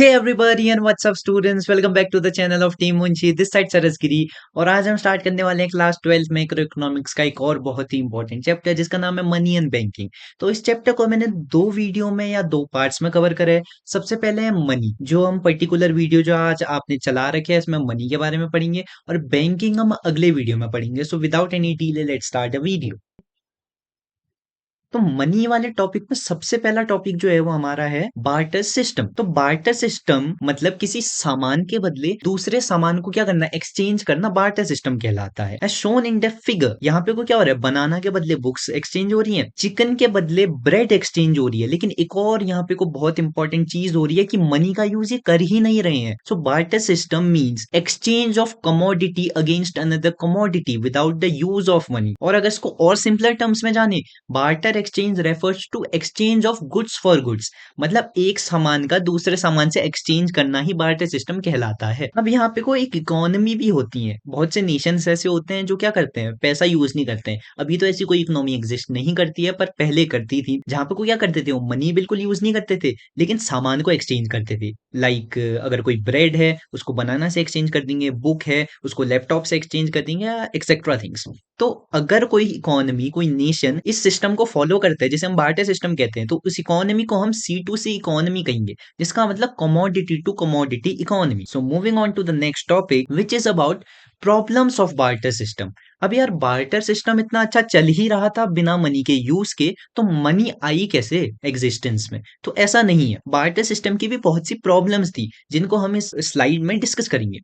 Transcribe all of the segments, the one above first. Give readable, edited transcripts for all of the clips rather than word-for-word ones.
Hey everybody and what's up students, welcome back to the channel of Team Munshi, this side सरसगिरी। और आज हम start करने वाले हैं क्लास 12 मैक्रो इकोनॉमिक्स का एक और बहुत ही इंपॉर्टेंट चैप्टर जिसका नाम है मनी एंड बैंकिंग। तो इस चैप्टर को मैंने दो वीडियो में या दो पार्ट्स में कवर करा है। सबसे पहले है मनी, जो हम पर्टिकुलर वीडियो जो आज आपने चला रखे है इसमें मनी के बारे में पढ़ेंगे, और बैंकिंग हम अगले वीडियो में पढ़ेंगे। So without any delay let's start a video. तो मनी वाले टॉपिक में सबसे पहला टॉपिक जो है वो हमारा है बार्टर सिस्टम। तो बार्टर सिस्टम मतलब किसी सामान के बदले दूसरे सामान को क्या करना, एक्सचेंज करना, बार्टर सिस्टम कहलाता है। As shown in the figure, यहाँ पे को क्या हो रहा है, बनाना के बदले बुक्स एक्सचेंज हो रही है, चिकन के बदले ब्रेड एक्सचेंज हो रही है। लेकिन एक और यहाँ पे को बहुत इंपॉर्टेंट चीज हो रही है कि मनी का यूज ये कर ही नहीं रहे हैं। So barter system means exchange of commodity against another commodity without the use of money. और अगर इसको और सिंपलर टर्म्स में जाने, barter exchange refers to exchange of goods for goods, मतलब एक सामान का दूसरे सामान से एक्सचेंज करना ही बार्टर सिस्टम कहलाता है। अब यहाँ पे कोई एक इकोनॉमी भी होती है, बहुत से नेशंस ऐसे होते हैं जो क्या करते हैं, पैसा यूज नहीं करते हैं। अभी तो ऐसी कोई इकोनॉमी एग्जिस्ट नहीं करती है, पर पहले करती थी, जहां पे को क्या करते थे, वो मनी बिल्कुल यूज नहीं करते थे, लेकिन सामान को एक्सचेंज करते थे। लाइक अगर कोई ब्रेड है उसको बनाना से एक्सचेंज कर देंगे, बुक है उसको लैपटॉप से एक्सचेंज कर देंगे, या एक्सेट्रा थिंग्स। तो अगर कोई इकोनॉमी, कोई नेशन इस सिस्टम को फॉलो करता है, जिसे हम बार्टर सिस्टम कहते हैं, तो उस इकोनॉमी को हम C2C इकोनॉमी कहेंगे, जिसका मतलब commodity to commodity economy. So moving on to the next topic which is about problems of barter system. अब यार बार्टर सिस्टम इतना अच्छा चल ही रहा था बिना मनी के यूज के, तो मनी आई कैसे एग्जिस्टेंस में? तो ऐसा नहीं है, बार्टर सिस्टम की भी बहुत सी प्रॉब्लम्स थी जिनको हम इस स्लाइड में डिस्कस करेंगे।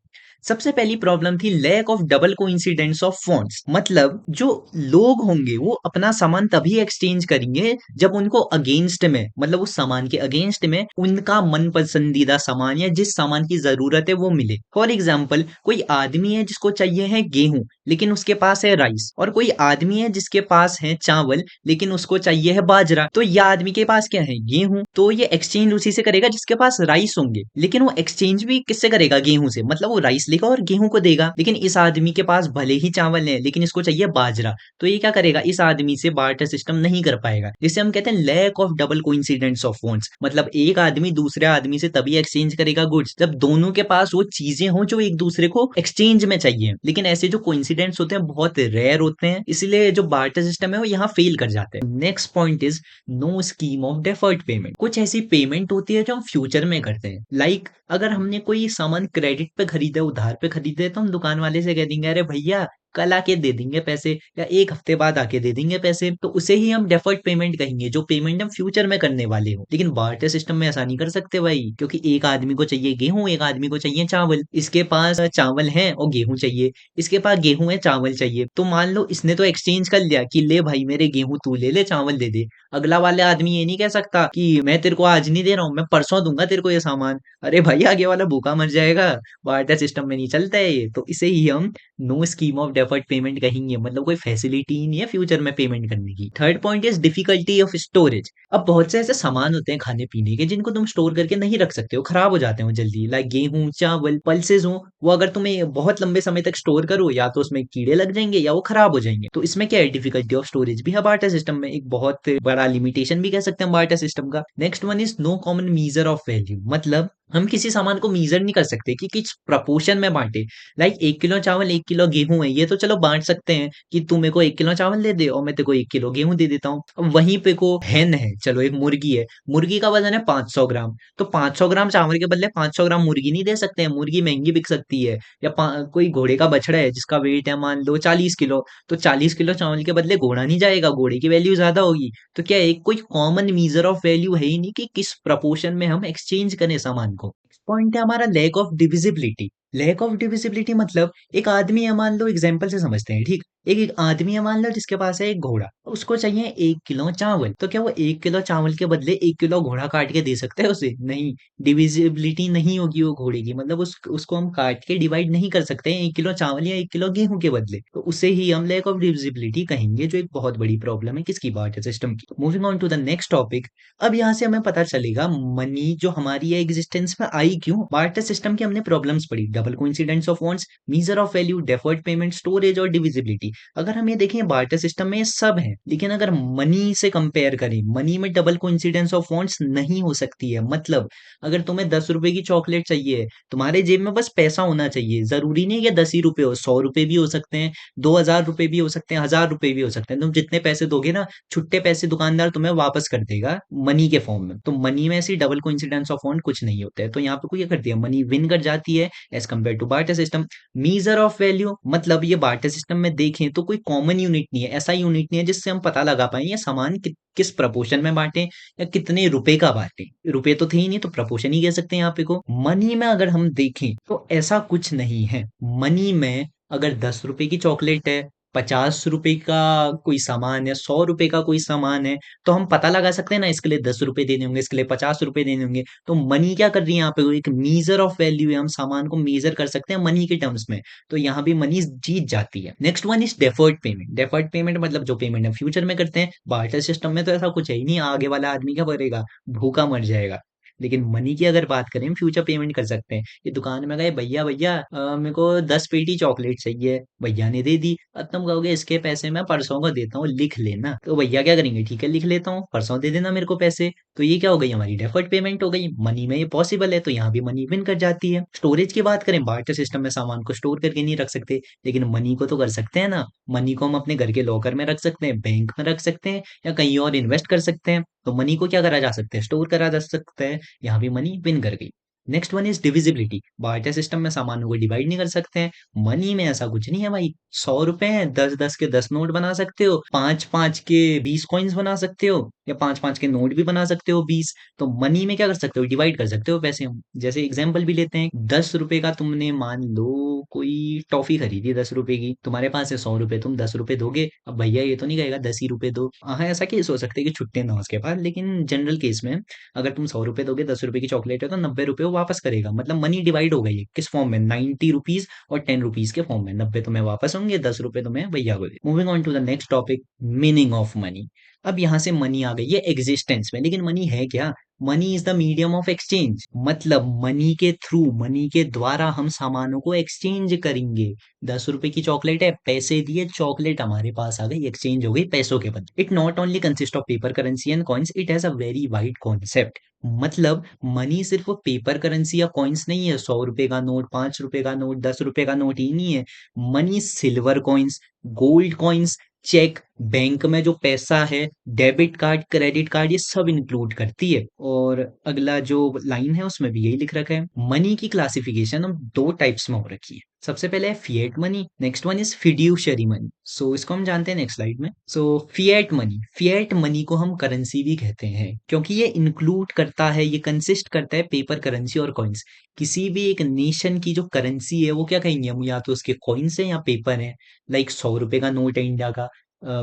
सबसे पहली प्रॉब्लम थी lack of double coincidence of funds. मतलब जो लोग होंगे वो अपना सामान तभी एक्सचेंज करेंगे जब उनको अगेंस्ट में, मतलब उस सामान के अगेंस्ट में उनका मन पसंदीदा सामान या जिस सामान की जरूरत है वो मिले। फॉर एग्जाम्पल, कोई आदमी है जिसको चाहिए है गेहूं लेकिन उसके पास है राइस, और कोई आदमी है जिसके पास है चावल लेकिन उसको चाहिए है बाजरा। तो यह आदमी के पास क्या है, गेहूं, तो ये एक्सचेंज उसी से करेगा जिसके पास राइस होंगे, लेकिन वो एक्सचेंज भी किससे करेगा, गेहूं से। मतलब वो राइस लेगा और गेहूं को देगा। लेकिन इस आदमी के पास भले ही चावल है लेकिन इसको चाहिए बाजरा, तो ये क्या करेगा, इस आदमी से बार्टर सिस्टम नहीं कर पाएगा, जिसे हम कहते हैं lack of double coincidence of funds. मतलब एक आदमी दूसरे आदमी से तभी एक्सचेंज करेगा गुड्स जब दोनों के पास वो चीजें हो जो एक दूसरे को एक्सचेंज में चाहिए। लेकिन ऐसे जो कोइंसिडेंट्स होते हैं बहुत रेयर होते हैं, इसलिए जो बार्टर सिस्टम है वो यहाँ फेल कर जाते हैं। Next point is no scheme of deferred payment. कुछ ऐसी पेमेंट होती है जो हम फ्यूचर में करते हैं। लाइक अगर हमने कोई सामान क्रेडिट पे खरीदा, उधार पे खरीदे, तो हम दुकान वाले से कह देंगे अरे भैया कल आके दे देंगे पैसे, या एक हफ्ते बाद आके दे देंगे पैसे, तो उसे ही हम डेफर्ड पेमेंट कहेंगे, जो पेमेंट हम फ्यूचर में करने वाले हो। लेकिन बार्टर सिस्टम में ऐसा नहीं कर सकते भाई, क्योंकि एक आदमी को चाहिए गेहूं, एक आदमी को चाहिए चावल। इसके पास चावल है और गेहूं चाहिए, इसके पास गेहूं है चावल चाहिए। तो मान लो इसने तो एक्सचेंज कर लिया कि ले भाई मेरे गेहूं तू ले ले, चावल दे दे। अगला वाले आदमी ये नहीं कह सकता कि मैं तेरे को आज नहीं दे रहा हूं, मैं परसों दूंगा तेरे को ये सामान। अरे भाई आगे वाला भूखा मर जाएगा, बार्टर सिस्टम में नहीं चलता है ये। तो इसे ही हम no scheme of deferred payment कहेंगे, मतलब कोई फैसिलिटी ही नहीं है फ्यूचर में पेमेंट करने की। Third point is difficulty of storage. अब बहुत से ऐसे सामान होते हैं खाने पीने के जिनको तुम स्टोर करके नहीं रख सकते हो, खराब हो जाते हो जल्दी। लाइक गेहूं, चावल, पल्सेज हो, वो अगर तुम्हें बहुत लंबे समय तक स्टोर करो या तो उसमें कीड़े लग जाएंगे या वो खराब हो जाएंगे। तो इसमें क्या है, डिफिकल्टी ऑफ स्टोरेज भी है बार्टर सिस्टम में, एक बहुत बड़ा लिमिटेशन भी कह सकते हैं बार्टर सिस्टम का। Next one is no common measure of value. मतलब हम किसी सामान को मीजर नहीं कर सकते कि किस प्रपोर्शन में बांटे। लाइक 1 किलो चावल 1 किलो गेहूं है, ये तो चलो बांट सकते हैं कि तू मेरे को 1 किलो चावल दे दे और मैं तेरे को 1 किलो गेहूं दे देता हूँ। अब वहीं पे को हैन है, चलो एक मुर्गी है, मुर्गी का वजन है 500 ग्राम, तो 500 ग्राम चावल के बदले 500 ग्राम मुर्गी नहीं दे सकते हैं, मुर्गी महंगी बिक सकती है। या कोई घोड़े का बछड़ा है जिसका वेट है मान लो 40 किलो, तो 40 किलो चावल के बदले घोड़ा नहीं जाएगा, घोड़े की वैल्यू ज्यादा होगी। तो क्या एक कोई कॉमन मीजर ऑफ वैल्यू है ही नहीं कि किस प्रपोर्शन में हम एक्सचेंज करें सामान को। पॉइंट है हमारा lack of divisibility. Lack of divisibility मतलब एक आदमी है, मान लो एग्जाम्पल से समझते हैं, ठीक। एक आदमी है मान लो जिसके पास है एक घोड़ा, उसको चाहिए 1 किलो चावल, तो क्या वो 1 किलो चावल के बदले 1 किलो घोड़ा काट के दे सकते हैं उसे? नहीं, डिविजिबिलिटी नहीं होगी वो घोड़े की, मतलब उसको हम काट के डिवाइड नहीं कर सकते हैं 1 किलो चावल या 1 किलो गेहूं के बदले। तो उसे ही हम लैक ऑफ डिविजिबिलिटी कहेंगे, जो एक बहुत बड़ी प्रॉब्लम है किसकी, बार्टर सिस्टम की। Moving on to the next topic. अब यहाँ से हमें पता चलेगा मनी जो हमारी है एग्जिस्टेंस में आई क्यों। बार्टर सिस्टम की हमने प्रॉब्लम्स पढ़ी, double coincidence of funds, measure of value, deferred payment, storage और डिविजिबिलिटी। अगर हम ये देखें बार्टर सिस्टम में ये सब है, लेकिन अगर मनी से कंपेयर करें, मनी में डबल कोइंसिडेंस ऑफ फंड्स नहीं हो सकती है। मतलब अगर तुम्हें 10 रुपए की चॉकलेट चाहिए, तुम्हारे जेब में बस पैसा होना चाहिए। जरूरी नहीं है कि 10 ही रुपए हो, 100 रुपए भी हो सकते हैं, 2000 रुपए भी हो सकते हैं, 1000 रुपए भी हो सकते हैं। तुम जितने पैसे दोगे ना, छुट्टे पैसे दुकानदार तुम्हें वापस कर देगा मनी के फॉर्म में। तो मनी में ऐसी डबल कोइंसिडेंस ऑफ फंड कुछ नहीं होता है। तो यहाँ पे कोई क्या करती है, मनी विन कर जाती है as compare to barter system. Measure of value, मतलब ये बार्टर सिस्टम में देखें तो कोई कॉमन यूनिट नहीं है, ऐसा यूनिट नहीं है जिससे हम पता लगा पाए ये सामान किस प्रपोर्शन में बांटे या कितने रुपए का बांटे। रुपए तो थे ही नहीं, तो प्रपोर्शन ही कह सकते हैं यहाँ पे को। मनी में अगर हम देखें तो ऐसा कुछ नहीं है। मनी में अगर 10 रुपए की चॉकलेट है, 50 रुपए का कोई सामान है, 100 रुपए का कोई सामान है, तो हम पता लगा सकते हैं ना इसके लिए 10 रुपए देने होंगे, इसके लिए 50 रुपए देने होंगे। तो मनी क्या कर रही है यहाँ पे, वो एक मीजर ऑफ वैल्यू है, हम सामान को मेजर कर सकते हैं मनी के टर्म्स में। तो यहाँ भी मनी जीत जाती है। Next one is deferred payment. Deferred payment मतलब जो पेमेंट हम फ्यूचर में करते हैं। बार्टर सिस्टम में तो ऐसा कुछ है ही नहीं, आगे वाला आदमी क्या करेगा, भूखा मर जाएगा। लेकिन मनी की अगर बात करें, फ्यूचर पेमेंट कर सकते हैं। ये दुकान में गए, भैया भैया मेरे को 10 पेटी चॉकलेट चाहिए, भैया ने दे दी। अब तुम कहोगे इसके पैसे मैं परसों को देता हूँ, लिख लेना। तो भैया क्या करेंगे, ठीक है लिख लेता हूँ, परसों दे देना मेरे को पैसे। तो ये क्या हो गई, हमारी डेफर्ड पेमेंट हो गई। मनी में ये पॉसिबल है, तो यहाँ भी मनी विन कर जाती है। स्टोरेज की बात करें, बार्टर सिस्टम में सामान को स्टोर करके नहीं रख सकते, लेकिन मनी को तो कर सकते हैं ना। मनी को हम अपने घर के लॉकर में रख सकते हैं, बैंक में रख सकते हैं, या कहीं और इन्वेस्ट कर सकते हैं। तो मनी को क्या करा जा सकता है, स्टोर करा जा सकता है। यहाँ भी मनी विन कर गई। Next one is divisibility. Barter system में सामानों को डिवाइड नहीं कर सकते हैं। मनी में ऐसा कुछ नहीं है भाई। 100 रुपए हैं, 10-10 के 10 नोट बना सकते हो, 5-5 के 20 कॉइन्स बना सकते हो, या 5-5 के नोट भी बना सकते हो 20। तो मनी में क्या कर सकते हो, डिवाइड कर सकते हो पैसे हम। जैसे एग्जाम्पल भी लेते हैं, 10 रुपए का तुमने मान लो कोई टॉफी खरीदी 10 रुपए की, तुम्हारे पास है 100 रुपए, तुम 10 रुपए दोगे। अब भैया ये तो नहीं कहेगा 10 ही रुपए दो। हाँ ऐसा केस हो सकता है कि छुट्टे ना हो उसके पास, लेकिन जनरल केस में अगर तुम 100 रुपए दोगे, 10 रुपए की चॉकलेट है, तो 90 रुपए वो वापस करेगा। मतलब मनी डिवाइड हो गई है, किस फॉर्म में, 90 रुपीज और 10 रुपीज के फॉर्म में। 90 तुम्हें वापस होंगे, 10 रुपए तुम्हें भैया को दे। Moving on to the next topic, meaning of money. अब यहाँ से मनी आ गई है एग्जिस्टेंस में, लेकिन मनी है क्या। Money is the medium of exchange. मतलब मनी के थ्रू, मनी के द्वारा हम सामानों को एक्सचेंज करेंगे। 10 रुपए की चॉकलेट है, पैसे दिए, चॉकलेट हमारे पास आ गई, एक्सचेंज हो गई पैसों के बदले। It not only consist of paper currency and coins, it has a very wide concept. मतलब मनी सिर्फ पेपर करेंसी या कॉइन्स नहीं है, 100 रुपए का नोट, 5 रुपए का नोट, 10 रुपए का नोट ही नहीं है। Money silver coins, gold coins, cheque, bank में जो पैसा है, डेबिट कार्ड, क्रेडिट कार्ड, ये सब इंक्लूड करती है। और अगला जो लाइन है उसमें भी यही लिख रखा है। मनी की क्लासिफिकेशन हम दो टाइप्स में हो रखी है। सबसे पहले है fiat money, next one is fiduciary money. So इसको हम जानते हैं नेक्स्ट स्लाइड में। So fiat money, fiat money को हम करेंसी भी कहते हैं, क्योंकि ये इंक्लूड करता है, ये कंसिस्ट करता है पेपर करेंसी और कॉइन्स। किसी भी एक नेशन की जो करेंसी है वो क्या कहेंगे हम, या तो उसके कॉइन्स है या पेपर है। लाइक 100 रुपए का नोट है इंडिया का,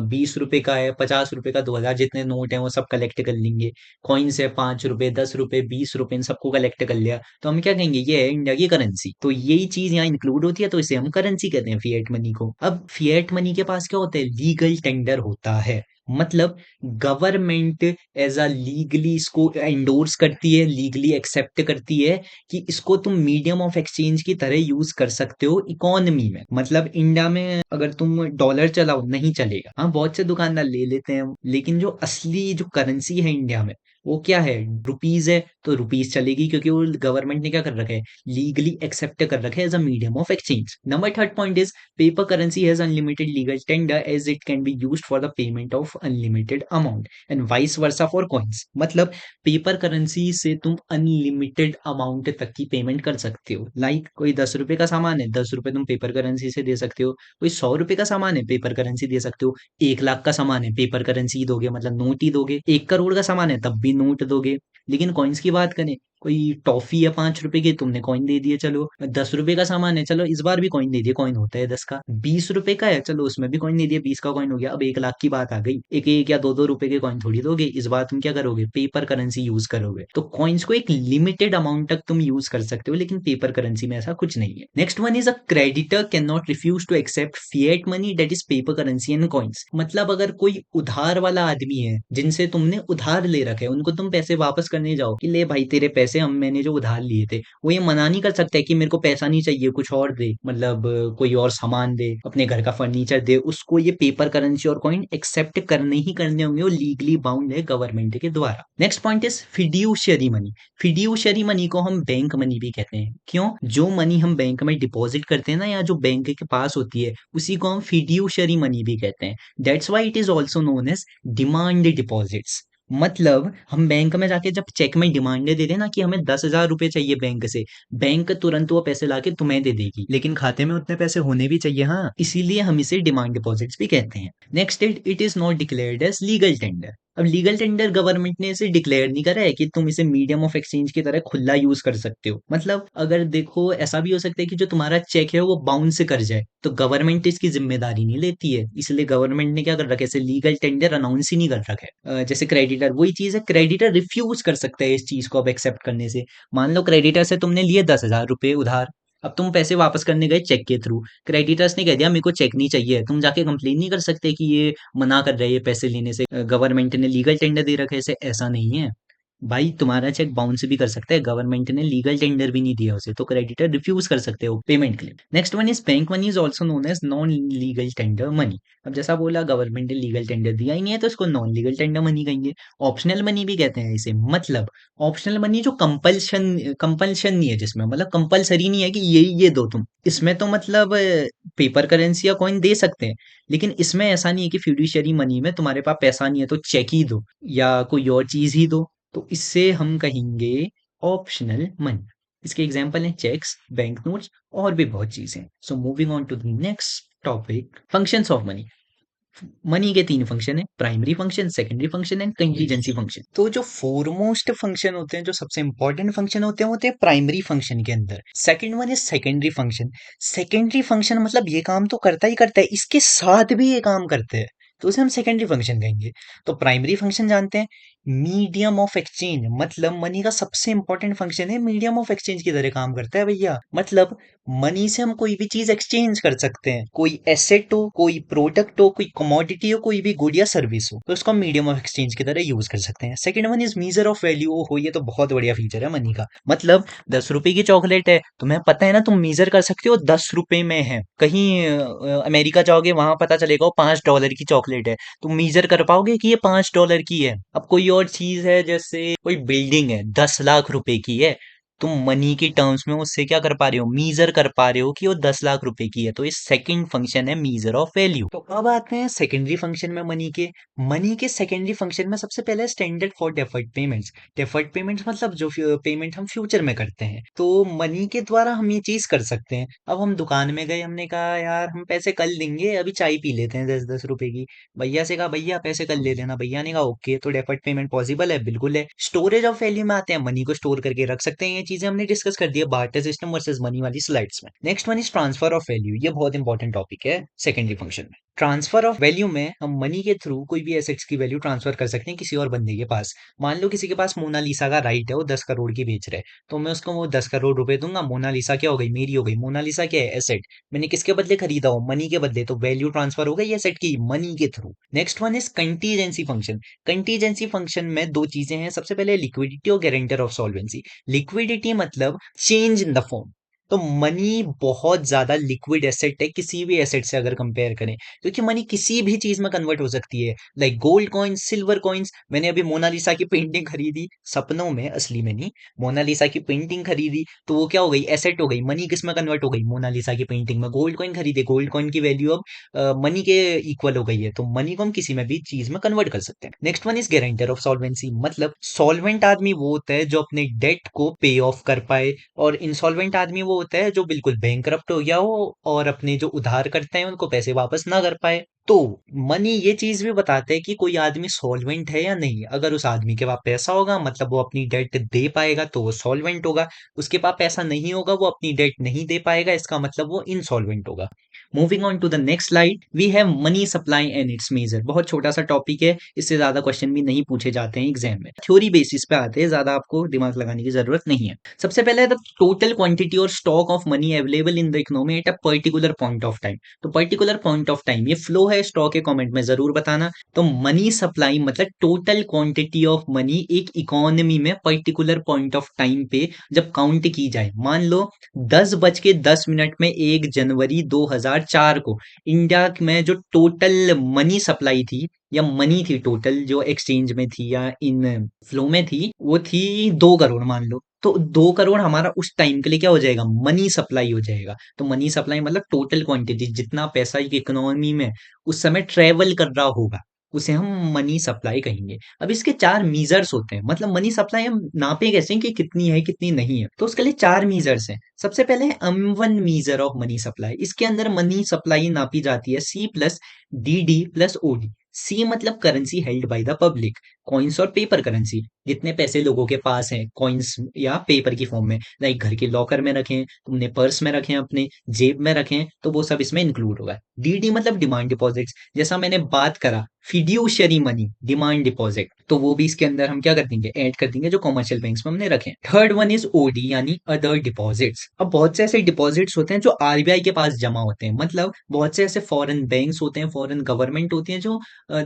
20 रुपए का है, 50 रुपए का, 2000 जितने नोट हैं वो सब कलेक्ट कर लेंगे। कॉइन्स है 5 रुपए, 10 रुपए, 20 रुपए, इन सबको कलेक्ट कर लिया, तो हम क्या कहेंगे, ये है इंडिया की करेंसी। तो यही चीज यहाँ इंक्लूड होती है, तो इसे हम करेंसी कहते हैं फिएट मनी को। अब फिएट मनी के पास क्या होता है, लीगल टेंडर होता है। मतलब गवर्नमेंट एज अ लीगली इसको एंडोर्स करती है, लीगली एक्सेप्ट करती है कि इसको तुम मीडियम ऑफ एक्सचेंज की तरह यूज कर सकते हो इकोनॉमी में। मतलब इंडिया में अगर तुम डॉलर चलाओ नहीं चलेगा, हाँ बहुत से दुकानदार ले लेते हैं, लेकिन जो असली जो करेंसी है इंडिया में वो क्या है, रुपीज है, तो रुपीज चलेगी, क्योंकि वो गवर्नमेंट ने क्या कर रखा है, लीगली एक्सेप्ट कर रखा है as a medium of exchange. Number third point is paper currency has unlimited legal tender as it can be used for the payment of unlimited amount and vice versa for coins. मतलब paper currency से तुम unlimited amount तक की payment कर सकते हो। Like कोई 10 रुपए का सामान है, 10 रुपए तुम पेपर करेंसी से दे सकते हो। कोई 100 रुपए का सामान है, पेपर करेंसी दे सकते हो। 1 लाख का सामान है, पेपर करेंसी ही दोगे, मतलब नोट ही दोगे। 1 करोड़ का सामान है, तब भी नोट दोगे। लेकिन कॉइन्स की बात करें, कोई टॉफी है 5 रुपए की, तुमने कॉइन दे दिए, चलो। 10 रुपए का सामान है, चलो इस बार भी कॉइन दे दिए, कॉइन होता है 10 का। 20 रुपए का है, चलो उसमें भी कॉइन दे दिया, 20 का कॉइन हो गया। अब 1 लाख की बात आ गई, एक एक या दो दो रुपए के कॉइन थोड़ी दोगे, इस बार तुम क्या करोगे, पेपर करेंसी यूज करोगे। तो कॉइन्स को एक लिमिटेड अमाउंट तक तुम यूज कर सकते हो, लेकिन पेपर करेंसी में ऐसा कुछ नहीं है। Next one is a creditor can not refuse to accept fiat money that is paper currency and coins. मतलब अगर कोई उधार वाला आदमी है, जिनसे तुमने उधार ले रखे, उनको तुम पैसे वापस करने जाओ कि ले भाई तेरे पैसे पैसे मैंने जो उधार लिए थे, वो ये मना नहीं कर सकता है कि मेरे को पैसा नहीं चाहिए, कुछ और दे, मतलब कोई और सामान दे, अपने घर का फर्नीचर दे। उसको ये पेपर करेंसी और कॉइन एक्सेप्ट करने ही करने होंगे, वो लीगली बाउंड है गवर्नमेंट के द्वारा। Next point is fiduciary money. Fiduciary money को हम बैंक मनी भी कहते हैं। क्यों? जो मनी हम बैंक में डिपॉजिट करते हैं ना, या जो बैंक के पास होती है, उसी को हम फिड्यूशियरी मनी भी कहते हैं। That's why it is also known as demand deposits. मतलब हम बैंक में जाके जब चेक में डिमांड दे देते हैं ना कि हमें 10,000 रुपए चाहिए बैंक से, बैंक तुरंत वो पैसे लाके तुम्हें दे देगी, लेकिन खाते में उतने पैसे होने भी चाहिए, हाँ, इसीलिए हम इसे डिमांड डिपॉजिट्स भी कहते हैं। Next, it is not declared as legal tender. अब लीगल टेंडर गवर्नमेंट ने इसे डिक्लेयर नहीं करा है कि तुम इसे मीडियम ऑफ एक्सचेंज की तरह खुला यूज कर सकते हो। मतलब अगर देखो, ऐसा भी हो सकता है कि जो तुम्हारा चेक है वो बाउंस कर जाए, तो गवर्नमेंट इसकी जिम्मेदारी नहीं लेती है, इसलिए गवर्नमेंट ने क्या कर रखा है, इसे लीगल टेंडर अनाउंस ही नहीं कर रखा है। जैसे क्रेडिटर, वही चीज है, क्रेडिटर रिफ्यूज कर सकता है इस चीज को अब एक्सेप्ट करने से। मान लो क्रेडिटर से तुमने लिए 10,000 रुपए उधार, अब तुम पैसे वापस करने गए चेक के थ्रू, क्रेडिटर्स ने कह दिया मेरे को चेक नहीं चाहिए, तुम जाके कंप्लेन नहीं कर सकते कि ये मना कर रहे हैं पैसे लेने से, गवर्नमेंट ने लीगल टेंडर दे रखा है इसे, ऐसा नहीं है भाई। तुम्हारा चेक बाउंस भी कर सकता है, गवर्नमेंट ने लीगल टेंडर भी नहीं दिया उसे, तो क्रेडिटर रिफ्यूज कर सकते हो पेमेंट के लिए। Next one is bank money, is also known as non legal tender money. अब जैसा बोला, गवर्नमेंट ने लीगल टेंडर दिया ही नहीं है तो इसको नॉन लीगल टेंडर मनी कहेंगे। ऑप्शनल मनी भी कहते हैं इसे। मतलब ऑप्शनल मनी जो कंपल्शन कंपल्शन नहीं है, जिसमें मतलब कंपलसरी नहीं है कि ये दो तुम, इसमें तो मतलब पेपर करेंसी या कॉइन दे सकते हैं, लेकिन इसमें ऐसा नहीं है कि फ्यूडिशियरी मनी में तुम्हारे पास पैसा नहीं है तो चेक ही दो या कोई और चीज ही दो, तो इससे हम कहेंगे ऑप्शनल मनी। इसके एग्जांपल हैं चेक्स, बैंक नोट्स और भी बहुत चीजें। So moving on to the next topic, functions of money. Money के तीन फंक्शन है, primary function, secondary function and contingency function. तो जो फोरमोस्ट फंक्शन होते हैं, जो सबसे इंपॉर्टेंट फंक्शन होते हैं प्राइमरी फंक्शन के अंदर। Second one is secondary function. Secondary function मतलब ये काम तो करता ही करता है, इसके साथ भी ये काम करते हैं, तो उसे हम सेकेंडरी फंक्शन कहेंगे। तो प्राइमरी फंक्शन जानते हैं, मीडियम ऑफ एक्सचेंज। मतलब मनी का सबसे इंपॉर्टेंट फंक्शन है मीडियम ऑफ एक्सचेंज की तरह काम करता है भैया। मतलब मनी से हम कोई भी चीज एक्सचेंज कर सकते हैं, कोई एसेट हो, कोई प्रोडक्ट हो, कोई कमोडिटी हो, कोई भी गुड या सर्विस हो, तो उसको हम मीडियम ऑफ एक्सचेंज की तरह यूज कर सकते हैं। Second one is measure of value. हो, ये तो बहुत बढ़िया फीचर है मनी का। मतलब 10 रुपए की चॉकलेट है, तुम्हें पता है ना, तुम मीजर कर सकते हो 10 रुपए में है। कहीं अमेरिका जाओगे, वहां पता चलेगा वो $5 की चॉकलेट है, तुम मीजर कर पाओगे कि ये $5 की है। अब कोई और चीज है, जैसे कोई बिल्डिंग है 10 लाख रुपए की है, तुम मनी की टर्म्स में उससे क्या कर पा रहे हो, मीजर कर पा रहे हो कि वो 10 लाख रुपए की है, तो ये सेकंड फंक्शन है मीजर ऑफ वैल्यू। तो अब आते हैं सेकेंडरी फंक्शन में मनी के सेकेंडरी फंक्शन में सबसे पहले standard for deferred payments. Deferred payments मतलब जो पेमेंट हम फ्यूचर में करते हैं, तो मनी के द्वारा हम ये चीज कर सकते हैं। अब हम दुकान में गए, हमने कहा यार हम पैसे कल देंगे, अभी चाय पी लेते हैं 10-10 रुपए की। भैया से कहा भैया पैसे कल दे देना, भैया ने कहा ओके, तो डेफर्ड पेमेंट पॉसिबल है, बिल्कुल है। स्टोरेज ऑफ वैल्यू में आते हैं, मनी को स्टोर करके रख सकते हैं, ये चीजें हमने डिस्कस कर दी है बार्टर सिस्टम वर्सेस मनी वाली स्लाइड्स में। Next one is transfer of value. ये बहुत इंपॉर्टेंट टॉपिक है सेकेंडरी फंक्शन में। ट्रांसफर ऑफ वैल्यू में हम मनी के थ्रू कोई भी एसेट्स की वैल्यू ट्रांसफर कर सकते हैं किसी और बंदे के पास। मान लो किसी के पास मोनालिसा का राइट है, वो 10 करोड़ की बेच रहे हैं, तो मैं उसको वो 10 करोड़ रुपए दूंगा। मोनालिसा क्या हो गई, मेरी हो गई। मोनालिसा क्या है, एसेट। मैंने किसके बदले खरीदा हो, मनी के बदले, तो वैल्यू ट्रांसफर हो गई एसेट की मनी के through. Next one is contingency function. Contingency function में दो चीजें हैं, सबसे पहले लिक्विडिटी और गारंटर ऑफ सॉल्वेंसी। लिक्विडिटी मतलब चेंज इन द फॉर्म, तो मनी बहुत ज्यादा लिक्विड एसेट है किसी भी एसेट से अगर कंपेयर करें, क्योंकि मनी किसी भी चीज में कन्वर्ट हो सकती है, like gold coins, silver coins. मैंने अभी मोनालिसा की पेंटिंग खरीदी, सपनों में, असली में नहीं। मोनालिसा की पेंटिंग खरीदी, तो वो क्या हो गई, एसेट हो गई। मनी किस में कन्वर्ट हो गई, मोनालिसा की पेंटिंग में। गोल्ड कॉइन खरीदे, गोल्ड कॉइन की वैल्यू अब मनी के इक्वल हो गई है, तो मनी को हम किसी में भी चीज में कन्वर्ट कर सकते हैं। Next one is guarantor of solvency. मतलब सॉल्वेंट आदमी वो होता है जो अपने डेट को पे ऑफ कर पाए, और इंसॉल्वेंट आदमी वो होता है जो बिल्कुल बैंकरप्ट हो गया हो और अपने जो उधार करते हैं उनको पैसे वापस ना कर पाए। तो मनी ये चीज भी बताते हैं कि कोई आदमी सॉल्वेंट है या नहीं। अगर उस आदमी के पास पैसा होगा, मतलब वो अपनी डेट दे पाएगा, तो वो सॉल्वेंट होगा। उसके पास पैसा नहीं होगा, वो अपनी डेट नहीं दे पाएगा, इसका मतलब वो इनसॉल्वेंट होगा। Moving on to the next slide, we have money supply and its measure. बहुत छोटा सा टॉपिक है, इससे ज्यादा क्वेश्चन भी नहीं पूछे जाते हैं एग्जाम में, थ्योरी बेसिस पे आते हैं, ज्यादा आपको दिमाग लगाने की जरूरत नहीं है। सबसे पहले द टोटल क्वांटिटी और stock of money available in the economy at a particular point of time. तो पर्टिकुलर पॉइंट ऑफ टाइम, ये फ्लो है स्टॉक के कमेंट में जरूर बताना। तो मनी सप्लाई मतलब टोटल क्वांटिटी ऑफ मनी एक इकोनॉमी में पर्टिकुलर पॉइंट ऑफ टाइम पे जब काउंट की जाए। मान लो 10:10 में 1 जनवरी 2004 को इंडिया में जो टोटल मनी सप्लाई थी या मनी थी टोटल जो एक्सचेंज में थी या इन फ्लो में थी, वो थी 2 करोड़ मान लो। तो 2 करोड़ हमारा उस टाइम के लिए क्या हो जाएगा, मनी सप्लाई हो जाएगा। तो मनी सप्लाई मतलब टोटल क्वांटिटी, जितना पैसा एक इकोनॉमी में उस समय ट्रेवल कर रहा होगा, उसे हम मनी सप्लाई कहेंगे। अब इसके 4 मीजर्स होते हैं, मतलब मनी सप्लाई हम नापे कैसे कि कितनी है कितनी नहीं है। तो उसके लिए 4 मीजर्स हैं। सबसे पहले है M1 measure of money supply. इसके अंदर मनी सप्लाई नापी जाती है C+DD+OD। सी मतलब currency held by the public, coins और पेपर करेंसी, जितने पैसे लोगों के पास हैं कॉइन्स या पेपर की फॉर्म में, लाइक घर के लॉकर में रखें, तुमने पर्स में रखें, अपने जेब में रखें, तो वो सब इसमें इंक्लूड होगा। डीडी मतलब डिमांड डिपॉजिट्स, जैसा मैंने बात करा फिड्यूशियरी मनी, डिमांड डिपॉजिट, तो वो भी इसके अंदर हम क्या कर देंगे, ऐड कर देंगे, जो कमर्शियल बैंक्स में हमने रखे। थर्ड वन इज ओडी यानी अदर डिपॉजिट्स। अब बहुत से ऐसे डिपॉजिट्स होते हैं जो आरबीआई के पास जमा होते हैं, मतलब बहुत से ऐसे फॉरेन बैंक्स होते हैं, फॉरेन गवर्नमेंट होती है जो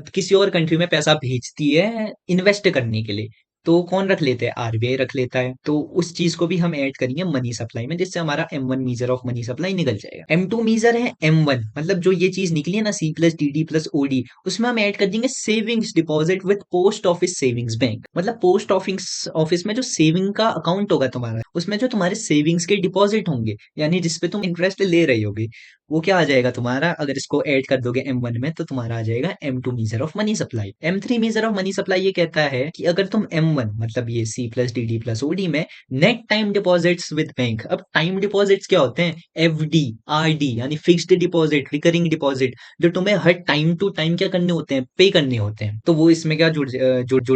किसी और कंट्री में पैसा भेजती है इन्वेस्ट करने के लिए। तो कौन रख लेते हैं, आरबीआई रख लेता है। तो उस चीज को भी हम ऐड करेंगे मनी सप्लाई में, जिससे हमारा M1 measure of money supply निकल जाएगा। M2 मीजर है M1, मतलब जो ये चीज निकली है ना C+DD+OD, उसमें हम ऐड कर देंगे savings deposit with post office savings bank. मतलब पोस्ट ऑफिस ऑफिस में जो सेविंग का अकाउंट होगा तुम्हारा, उसमें जो तुम्हारे सेविंग्स के डिपॉजिट होंगे, यानी जिसपे तुम इंटरेस्ट ले रहे होगे, वो क्या आ जाएगा तुम्हारा, अगर इसको ऐड कर दोगे M1 में, तो तुम्हारा आ जाएगा M2 measure of money supply. M3 measure of money supply ये कहता है कि अगर तुम M1 मतलब ये C+DD+OD में net time deposits with bank. अब टाइम डिपॉजिट्स क्या होते हैं, FD, RD यानी फिक्स्ड डिपॉजिट, रिकरिंग डिपॉजिट, जो तुम्हें हर टाइम टू टाइम क्या करने होते हैं, पे करने होते हैं। तो वो इसमें क्या जुड़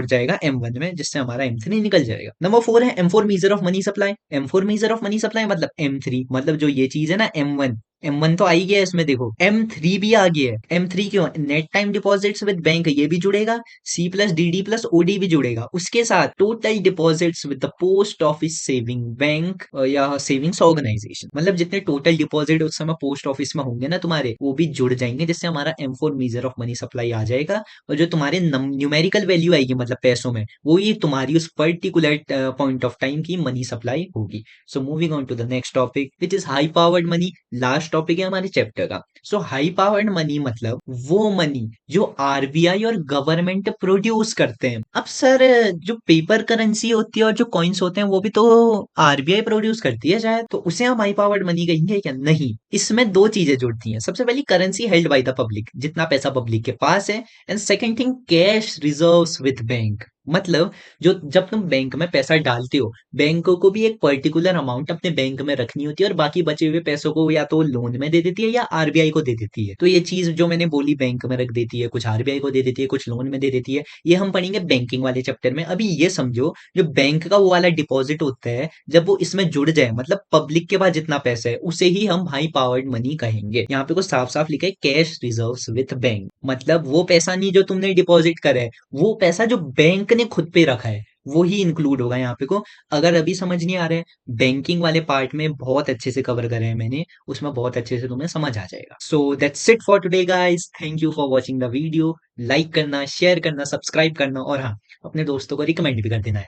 जाएगा M1 में, जिससे हमारा M3 निकल जाएगा। नंबर 4 है M4 measure of money supply. M4 measure of money supply मतलब M3 मतलब जो ये चीज है ना M1 तो आई गया है इसमें, देखो M3 भी आ गया है। M3 क्यों, net time deposits with bank ये भी जुड़ेगा, C+DD+OD भी जुड़ेगा, उसके साथ total deposits with the post office saving bank या सेविंग्स ऑर्गेनाइजेशन, मतलब जितने टोटल डिपॉजिट उस समय पोस्ट ऑफिस में होंगे ना तुम्हारे, वो भी जुड़ जाएंगे, जिससे हमारा M4 measure of money supply आ जाएगा। और जो तुम्हारे न्यूमेरिकल वैल्यू आएगी मतलब पैसों में, वो ही तुम्हारी उस पर्टिकुलर पॉइंट ऑफ टाइम की मनी सप्लाई होगी। So moving on to the next topic which is high powered money, last topic है हमारे चैप्टर का। सो हाई पावर्ड मनी मतलब वो मनी जो आरबीआई और गवर्नमेंट प्रोड्यूस करते हैं। अब सर जो पेपर करेंसी होती है और जो कॉइन्स होते हैं वो भी तो आरबीआई प्रोड्यूस करती है शायद, तो उसे हम हाई पावर्ड मनी कहेंगे क्या, नहीं। इसमें दो चीजें जुड़ती हैं, सबसे पहली currency held by the public, जितना पैसा पब्लिक के पास है, and second thing cash reserves with bank, मतलब जो जब तुम बैंक में पैसा डालते हो, बैंक को भी एक पर्टिकुलर अमाउंट अपने बैंक में रखनी होती है, और बाकी बचे हुए पैसों को या तो लोन में दे देती है या आरबीआई को दे देती है। तो ये चीज जो मैंने बोली, बैंक में रख देती है, कुछ आरबीआई को दे देती है, कुछ लोन में दे देती है, ये हम पढ़ेंगे बैंकिंग वाले चैप्टर में। अभी ये समझो, जो बैंक का वो वाला डिपॉजिट होता है, जब वो इसमें जुड़ जाए, मतलब पब्लिक के पास जितना पैसा है, उसे ही हम हाई पावर्ड मनी कहेंगे। यहाँ पे कुछ साफ साफ लिखा है कैश रिजर्व्स विद बैंक, मतलब वो पैसा नहीं जो तुमने डिपॉजिट करा है, वो पैसा जो बैंक ने खुद पे रखा है, वो ही इंक्लूड होगा यहाँ पे को। अगर अभी समझ नहीं आ रहा है, बैंकिंग वाले पार्ट में बहुत अच्छे से कवर करे हैं मैंने, उसमें बहुत अच्छे से तुम्हें समझ आ जाएगा। So that's it for today guys, thank you for watching the video. Like करना, शेयर करना, सब्सक्राइब करना, और हाँ, अपने दोस्तों को रिकमेंड भी कर देना है।